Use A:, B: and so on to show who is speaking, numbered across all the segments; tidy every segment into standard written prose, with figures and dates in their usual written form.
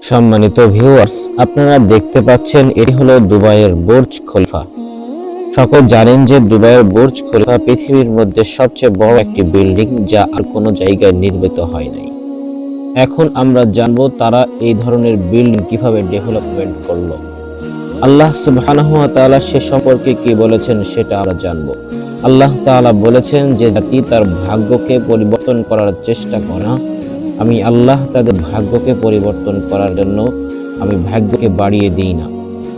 A: সম্মানিত ভিউয়ার্স, আপনারা দেখতে পাচ্ছেন এটি হলো দুবাইয়ের বুর্জ খলিফা। সকল জানেন যে দুবাইয়ের বুর্জ খলিফা পৃথিবীর মধ্যে সবচেয়ে বড় একটি বিল্ডিং, যা আর কোনো জায়গায় নির্মিত হয় নাই। এখন আমরা জানবো তারা এই ধরনের বিল্ডিং কিভাবে ডেভেলপমেন্ট করলো। আল্লাহ সুবহানাহু ওয়া তাআলা সে সম্পর্কে কি বলেছেন সেটা আমরা জানবো। আল্লাহ তাআলা বলেছেন যে জাতি তার ভাগ্যকে পরিবর্তন করার চেষ্টা করে না, আমি আল্লাহ তাদের ভাগ্যকে পরিবর্তন করার জন্য আমি ভাগ্যকে বাড়িয়ে দিই না।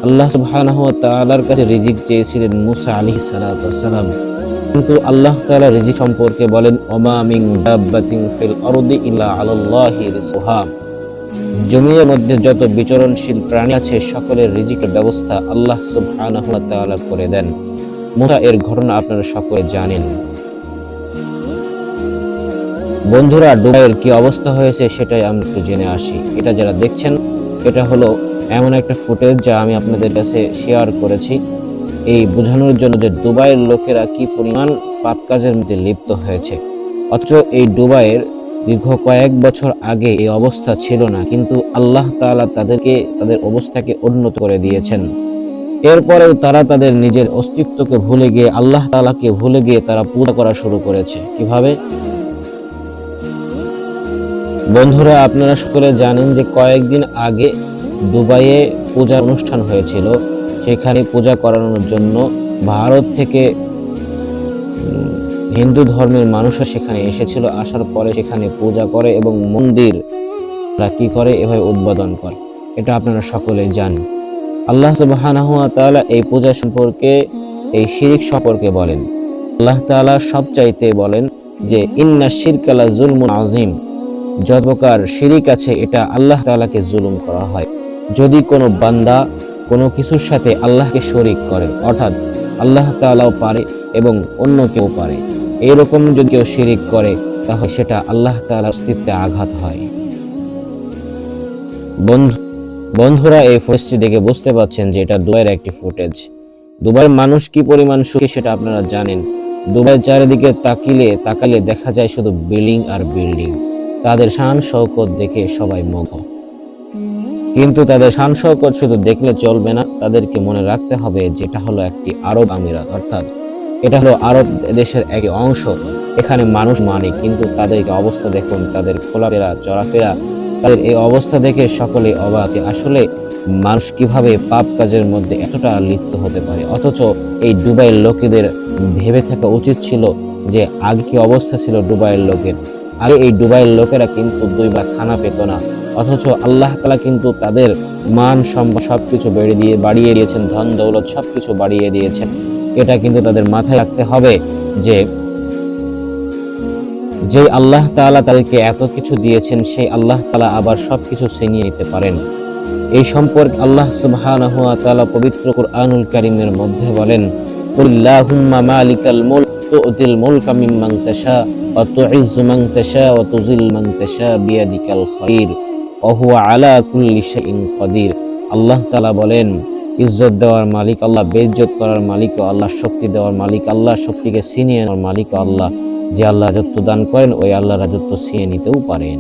A: আল্লাহ সুবহানাহু ওয়া তাআলার কাছে রিজিক চেয়েছিলেন মুসা আলাইহিস সালাম, কিন্তু আল্লাহ তাআলা রিজিক সম্পর্কে বলেন ওমা মিন দাব্বাতিন ফিল আরদি ইল্লা আলাল্লাহি রিজকুহা। জমির মধ্যে যত বিচরণশীল প্রাণী আছে সকলের রিজিকের ব্যবস্থা আল্লাহ সুবহানাহু ওয়া তাআলা করে দেন। মুসা এর ঘটনা আপনারা সকলে জানেন। বন্ধুরা, দুবাইয়ের কি অবস্থা হয়েছে সেটাই আমরা একটু জেনে আসি। এটা যারা দেখছেন, এটা হলো এমন একটা ফুটেজ যা আমি আপনাদের কাছে শেয়ার করেছি এই বোঝানোর জন্য যে দুবাইয়ের লোকেরা কি পরিমাণ পাপ কাজের মধ্যে লিপ্ত হয়েছে। অথচ এই দুবাইয়ের দীর্ঘ কয়েক বছর আগে এই অবস্থা ছিল না, কিন্তু আল্লাহ তাআলা তাদের অবস্থাকে উন্নত করে দিয়েছেন। এরপরেও তারা তাদের নিজের অস্তিত্বকে ভুলে গিয়ে আল্লাহ তাআলাকে ভুলে গিয়ে তারা পূজা করা শুরু করেছে। কিভাবে? বন্ধুরা, আপনারা সকলে জানেন যে কয়েকদিন আগে দুবাইয়ে পূজা অনুষ্ঠান হয়েছিল। সেখানে পূজা করানোর জন্য ভারত থেকে হিন্দু ধর্মের মানুষরা সেখানে এসেছিল। আসার পরে সেখানে পূজা করে এবং মন্দির কি করে এভাবে উদ্বোধন করে, এটা আপনারা সকলেই জানেন। আল্লাহ সুবহানাহু ওয়া তাআলা এই পূজা সম্পর্কে, এই শিরক সম্পর্কে বলেন। আল্লাহ তাআলা সবচাইতে বলেন যে ইন্না শিরকা লা যুলমুন আযীম, যত প্রকার শিরিক আছে এটা আল্লাহ তাআলাকে জুলুম করা হয়। যদি কোনো বান্দা কোনো কিছুর সাথে আল্লাহকে শরীক করে, অর্থাৎ আল্লাহ তাআলাও পারে এবং অন্য কেউ পারে, এরকম যদি কেউ শিরিক করে তাহলে সেটা আল্লাহ তাআলার অস্তিত্বে আঘাত হয়। বন্ধুরা, এই ফুটেজটি দেখে বুঝতে পারছেন যে এটা দুবাইয়ের একটি ফুটেজ। দুবাইয়ের মানুষ কি পরিমাণ সুখী সেটা আপনারা জানেন। দুবাইয়ের চারিদিকে তাকালে দেখা যায় শুধু বিল্ডিং আর বিল্ডিং। তাদের শান শৌকত দেখে সবাই মুগ্ধ, কিন্তু তাদের শান শৌকত শুধু দেখলে চলবে না, তাদেরকে মনে রাখতে হবে যে এটা হলো একটি আরব আমিরাত, অর্থাৎ এটা হলো আরব দেশের একটি অংশ। এখানে মানুষ মানে, কিন্তু তাদেরকে অবস্থা দেখুন, তাদের খোলাফেরা চলাফেরা, তাদের এই অবস্থা দেখে সকলে অবাক যে আসলে মানুষ কিভাবে পাপ কাজের মধ্যে এতটা লিপ্ত হতে পারে। অথচ এই দুবাইয়ের লোকেদের ভেবে থাকা উচিত ছিল যে আগে কি অবস্থা ছিল দুবাইয়ের লোকের। আগে এই দুবাইয়ের লোকেরা কিন্তু দুইবার খানা পেত না, অথচ আল্লাহ তাআলা কিন্তু তাদের মান সম্মান সবকিছু বাড়িয়ে দিয়েছেন, ধন দৌলত সবকিছু বাড়িয়ে দিয়েছেন। এটা কিন্তু তাদের মাথায় রাখতে হবে যে আল্লাহ তাআলা তাদেরকে এত কিছু দিয়েছেন, সেই আল্লাহ তাআলা আবার সবকিছু ছিনিয়ে নিতে পারেন। এই সম্পর্কে আল্লাহ সুবহানাহু ওয়া তাআলা পবিত্র কুরআনুল কারীমের মধ্যে বলেন, কুল্লাহুম্মা মালিকাল মুলক তু'তিল মুলকা মিম্মান তাশা ওয়া তু'ইজ্জু মান তাশা ওয়া তুযিল্লু মান তাশা বিয়াদিকাল খায়র ওয়া হুয়া আলা কুল্লি শাইইন কাদির। আল্লাহ তাআলা বলেন, ইজ্জত দেওয়ার মালিক আল্লাহ, বেইজ্জত করার মালিক আল্লাহ, শক্তি দেওয়ার মালিক আল্লাহ, শক্তিকে ছিনিয়ে নেওয়ার মালিক আল্লাহ। যে আল্লাহ রাজত্ব দান করেন ওই আল্লাহ রাজত্ব ছিনিয়ে নিতেও পারেন।